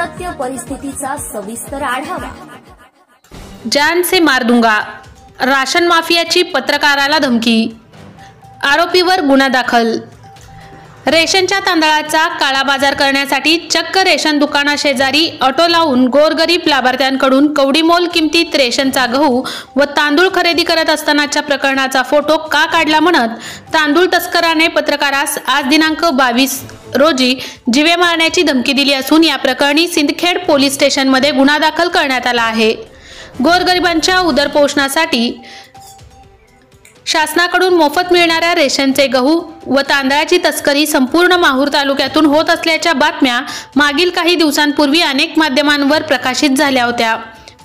सत्य परिस्थितीचा सविस्तर आढावा। जान से मार दूंगा, राशन माफियाची पत्रकाराला धमकी, आरोपीवर गुन्हा दाखल। रेशनच्या तांदळाचा काळा बाजार करण्यासाठी चक्क रेशन दुकानाशेजारी ऑटो लावून गोरगरीब लाभार्थ्यांकडून कवडीमोल किमतीत रेशनचा गहू व तांदूळ खरेदी करत असतानाच्या प्रकरणाचा फोटो का काढला म्हणत तांदूळ तस्कराने पत्रकारास आज दिनांक 22 रोजी जीवे मारण्याची धमकी दिली असून या प्रकरणी सिंदखेड पोलीस स्टेशनमध्ये गुन्हा दाखल करण्यात आला आहे। गोरगरिबांच्या उदरपोषणासाठी शासनाकडून मोफत मिळणाऱ्या रेशनचे गहू व तांदळाची तस्करी संपूर्ण माहूर तालुक्यातून होत असल्याच्या बातम्या मागील काही दिवसांपूर्वी अनेक माध्यमांवर प्रकाशित झाल्या होत्या।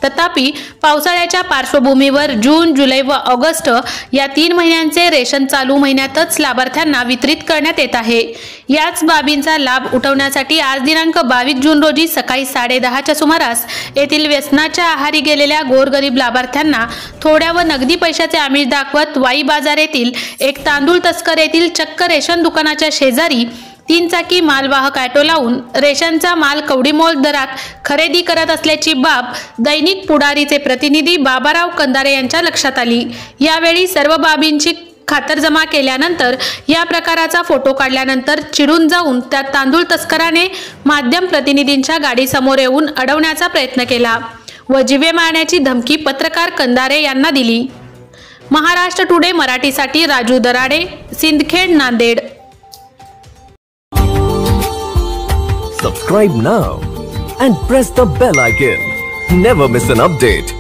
तथापि पावसाळ्याच्या पार्श्वभूमीवर जून, जुलै व ऑगस्ट या 3 महिन्यांचे रेशन चालू महिन्यातच लाभार्थ्यांना वितरित करण्यात येत आहे। याच बाबींचा लाभ उठवण्यासाठी आज दिनांक 22 जून रोजी सकाळी 10:30च्या सुमारास येथील व्यसनाच्या आहारी गेलेल्या गोरगरीब लाभार्थ्यांना थोड्या व नगदी पैशाचे आमिष दाखवत वाई बाजार येथील एक तांदूळ तस्कर येथील चक्क रेशन दुकानाच्या शेजारी 3 चाकी मालवाहक ऑटो लावून रेशनचा माल कवडीमोल दरात खरेदी करत असल्याची बाब दैनिक पुढारीचे प्रतिनिधी बाबाराव कंदारे यांच्या लक्षात आली। यावेळी सर्व बाबींची खातरजमा केल्यानंतर या प्रकाराचा फोटो काढल्यानंतर चिडून जाऊन त्या तांदूळ तस्कराने माध्यम प्रतिनिधींच्या गाडीसमोर येऊन अडवण्याचा प्रयत्न केला व जीवे मारण्याची धमकी पत्रकार कंदारे यांना दिली। महाराष्ट्र टुडे मराठीसाठी Raju Darade, Sindkhed, Nanded. Subscribe now and press the bell icon. Never miss an update.